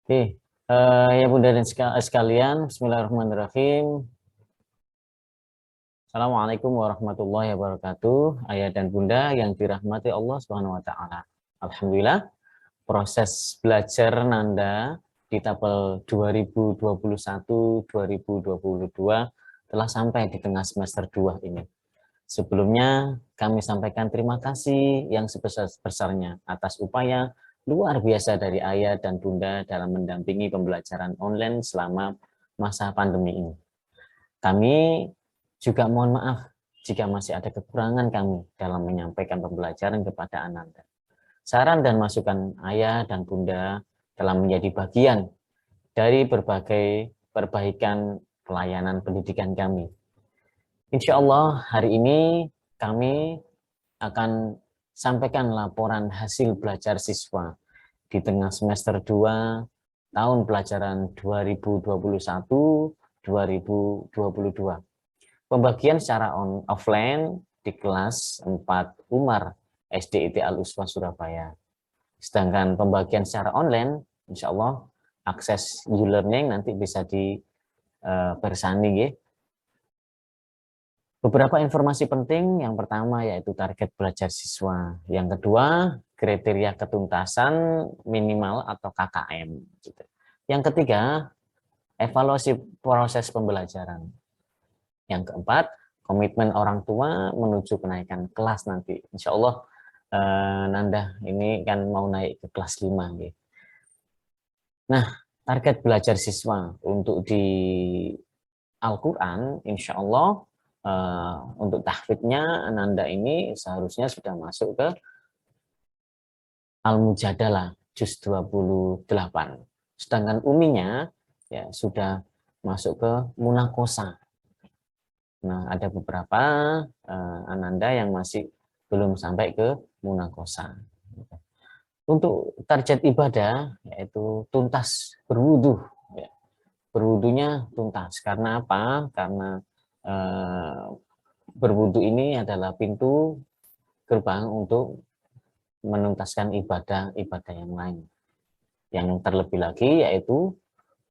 Oke, ya Bunda dan sekalian, Bismillahirrahmanirrahim. Assalamualaikum warahmatullahi wabarakatuh. Ayah dan Bunda yang dirahmati Allah Subhanahu wa taala. Alhamdulillah, proses belajar Nanda di tabel 2021-2022 telah sampai di tengah semester 2 ini. Sebelumnya, kami sampaikan terima kasih yang sebesar-besarnya atas upaya luar biasa dari Ayah dan Bunda dalam mendampingi pembelajaran online selama masa pandemi ini. Kami juga mohon maaf jika masih ada kekurangan kami dalam menyampaikan pembelajaran kepada Ananda. Saran dan masukan Ayah dan Bunda telah menjadi bagian dari berbagai perbaikan pelayanan pendidikan kami. Insya Allah hari ini kami akan sampaikan laporan hasil belajar siswa di tengah semester 2 tahun pelajaran 2021-2022. Pembagian secara offline di kelas 4 Umar SDIT Al-Uswah Surabaya. Sedangkan pembagian secara online, insya Allah akses e-learning nanti bisa dipersani ya. Beberapa informasi penting, yang pertama yaitu target belajar siswa. Yang kedua, kriteria ketuntasan minimal atau KKM. Yang ketiga, evaluasi proses pembelajaran. Yang keempat, komitmen orang tua menuju kenaikan kelas nanti. Insya Allah, Nanda ini kan mau naik ke kelas 5. Gitu. Nah, target belajar siswa untuk di Al-Quran, insya Allah, untuk tahfidnya Ananda ini seharusnya sudah masuk ke Al-Mujadalah juz 28. Sedangkan uminya ya sudah masuk ke Munakosa. Nah, ada beberapa Ananda yang masih belum sampai ke Munakosa. Untuk target ibadah yaitu tuntas berwudu. Ya. Berwudunya tuntas. Karena apa? Karena berwudu ini adalah pintu gerbang untuk menuntaskan ibadah-ibadah yang lain. Yang terlebih lagi yaitu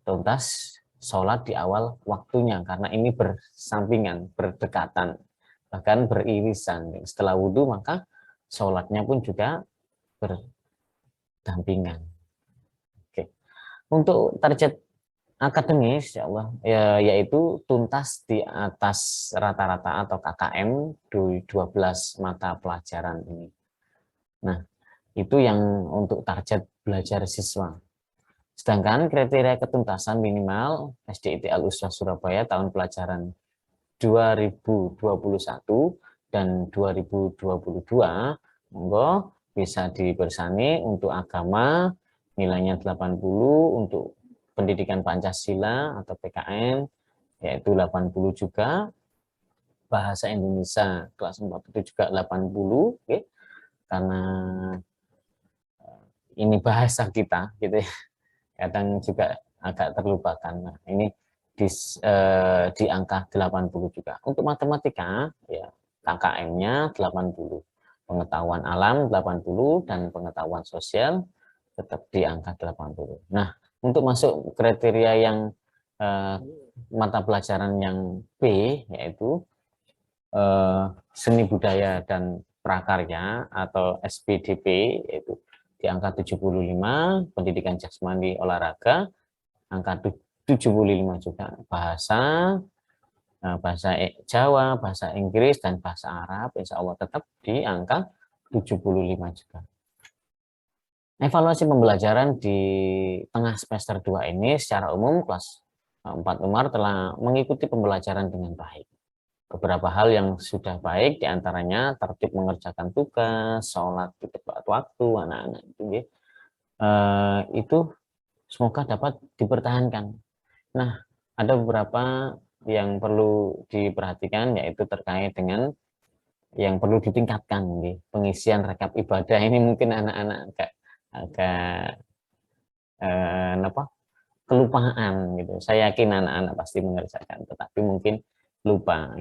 tuntas sholat di awal waktunya, karena ini bersampingan, berdekatan, bahkan beririsan. Setelah wudhu maka sholatnya pun juga berdampingan. Oke. Untuk target akademis, ya Allah, yaitu tuntas di atas rata-rata atau KKM di 12 mata pelajaran ini. Nah, itu yang untuk target belajar siswa. Sedangkan kriteria ketuntasan minimal SDIT Al-Uswah Surabaya tahun pelajaran 2021 dan 2022, monggo bisa dibersani. Untuk agama nilainya 80, untuk pendidikan Pancasila atau PKN yaitu 80 juga, bahasa Indonesia kelas 4 itu juga 80, okay? Karena ini bahasa kita gitu ya, kadang juga agak terlupakan. Nah, ini di angka 80 juga. Untuk matematika ya KKM-nya 80, pengetahuan alam 80, dan pengetahuan sosial tetap di angka 80. Nah, untuk masuk kriteria yang mata pelajaran yang B, yaitu seni budaya dan prakarya atau SPDP, yaitu di angka 75, pendidikan jasmani olahraga angka 75 juga, bahasa Jawa, bahasa Inggris, dan bahasa Arab insya Allah tetap di angka 75 juga. Evaluasi pembelajaran di tengah semester 2 ini secara umum kelas 4 Umar telah mengikuti pembelajaran dengan baik. Beberapa hal yang sudah baik diantaranya tertib mengerjakan tugas, sholat di tepat waktu, anak-anak itu semoga dapat dipertahankan. Nah, ada beberapa yang perlu diperhatikan, yaitu terkait dengan yang perlu ditingkatkan, pengisian rekap ibadah ini mungkin anak-anak agak kelupaan gitu. Saya yakin anak-anak pasti mengerjakan, tetapi mungkin lupa.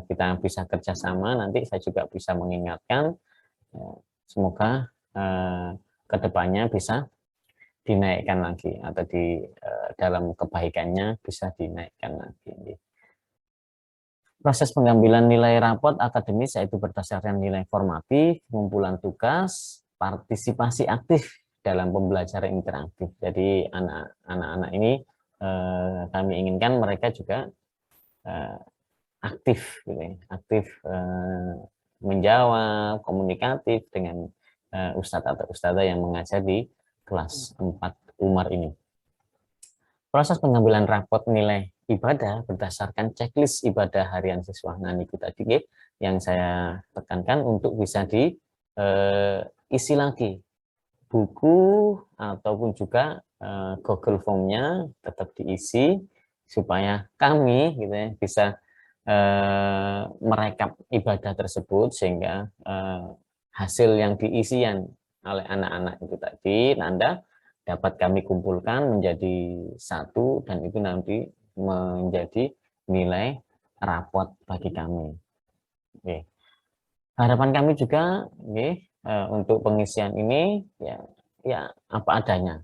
Kita bisa kerjasama, nanti saya juga bisa mengingatkan. Semoga kedepannya bisa dinaikkan lagi atau di dalam kebaikannya bisa dinaikkan lagi. Proses pengambilan nilai rapot akademis yaitu berdasarkan nilai formatif, pengumpulan tugas, partisipasi aktif dalam pembelajaran interaktif. Jadi anak-anak ini kami inginkan mereka juga aktif, gitu ya, aktif menjawab, komunikatif dengan ustadz atau ustadzah yang mengajar di kelas 4 Umar ini. Proses pengambilan rapot nilai ibadah berdasarkan checklist ibadah harian siswa. Nah, itu tadi yang saya tekankan untuk bisa diisi lagi buku ataupun juga Google Form-nya tetap diisi supaya kami gitu ya, bisa merekap ibadah tersebut sehingga hasil yang diisian oleh anak-anak itu tadi Nanda dapat kami kumpulkan menjadi satu dan itu nanti menjadi nilai rapot bagi kami. Oke. Harapan kami juga untuk pengisian ini ya apa adanya,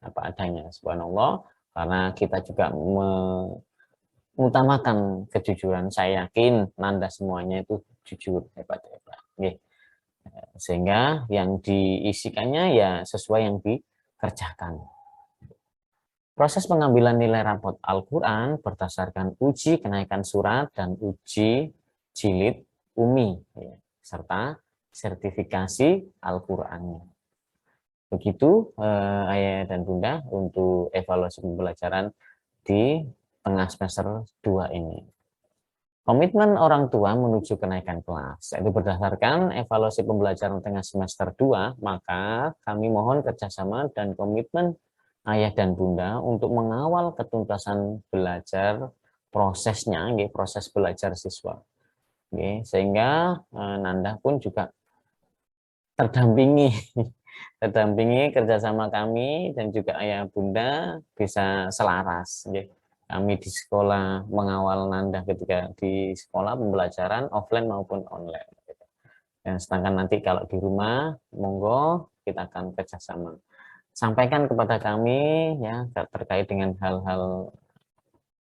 apa adanya, subhanallah, karena kita juga mengutamakan kejujuran. Saya yakin Nanda semuanya itu jujur, hebat-hebat. Sehingga yang diisikannya ya sesuai yang dikerjakan. Proses pengambilan nilai rapot Al-Quran berdasarkan uji kenaikan surat dan uji jilid UMI, serta sertifikasi Al-Qurannya. Begitu Ayah dan Bunda untuk evaluasi pembelajaran di tengah semester 2 ini. Komitmen orang tua menuju kenaikan kelas, yaitu berdasarkan evaluasi pembelajaran tengah semester 2, maka kami mohon kerjasama dan komitmen Ayah dan Bunda untuk mengawal ketuntasan belajar prosesnya, proses belajar siswa. Sehingga Nanda pun juga terdampingi kerjasama kami dan juga Ayah Bunda bisa selaras. Kami di sekolah mengawal Nanda ketika di sekolah pembelajaran offline maupun online. Dan sedangkan nanti kalau di rumah, monggo kita akan kerjasama. Sampaikan kepada kami ya terkait dengan hal-hal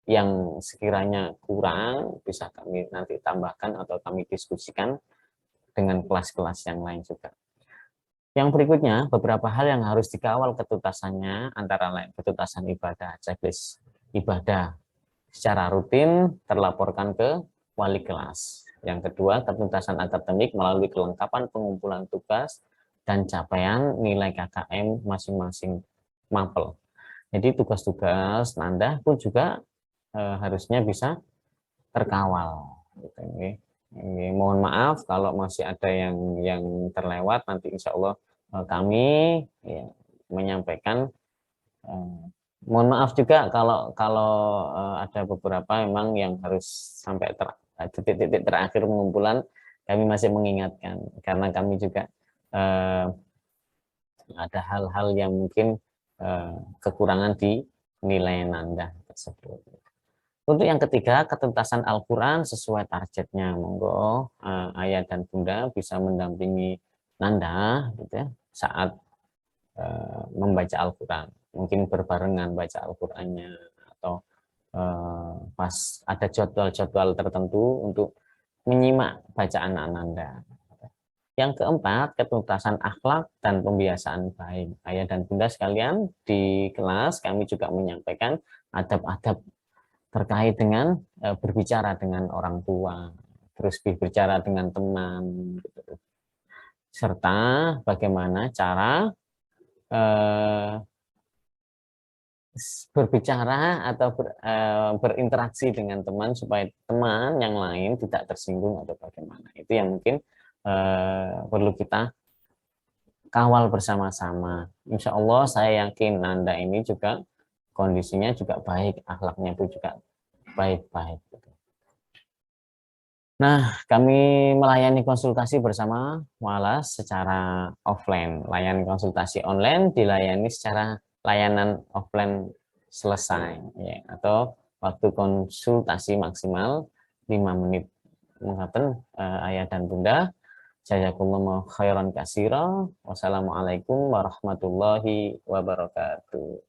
yang sekiranya kurang, bisa kami nanti tambahkan atau kami diskusikan dengan kelas-kelas yang lain juga. Yang berikutnya, beberapa hal yang harus dikawal ketuntasannya antara lain ketuntasan ibadah, checklist ibadah secara rutin terlaporkan ke wali kelas. Yang kedua, ketuntasan akademik melalui kelengkapan pengumpulan tugas dan capaian nilai KKM masing-masing mapel. Jadi tugas-tugas Nanda pun juga harusnya bisa terkawal. Mohon maaf kalau masih ada yang terlewat, nanti insya Allah kami menyampaikan. Mohon maaf juga kalau ada beberapa memang yang harus sampai titik-titik terakhir pengumpulan kami masih mengingatkan karena kami juga ada hal-hal yang mungkin kekurangan di nilai Nanda tersebut. Untuk yang ketiga, ketuntasan Al-Quran sesuai targetnya. Monggo Ayah dan Bunda bisa mendampingi Nanda gitu ya, saat membaca Al-Quran. Mungkin berbarengan baca Al-Qurannya atau pas ada jadwal-jadwal tertentu untuk menyimak bacaan Nanda. Yang keempat, ketuntasan akhlak dan pembiasaan baik. Ayah dan Bunda sekalian, di kelas kami juga menyampaikan adab-adab terkait dengan berbicara dengan orang tua, terus berbicara dengan teman, gitu. Serta bagaimana cara berbicara atau berinteraksi dengan teman supaya teman yang lain tidak tersinggung atau bagaimana. Itu yang mungkin perlu kita kawal bersama-sama. Insya Allah saya yakin Nanda ini juga kondisinya juga baik, akhlaknya pun juga baik-baik. Nah, kami melayani konsultasi bersama Walas secara offline. Layanan konsultasi online dilayani secara layanan offline selesai, ya, atau waktu konsultasi maksimal 5 menit. Mengatakan Ayah dan Bunda, Jazakumullahu khairan katsira. Wassalamualaikum warahmatullahi wabarakatuh.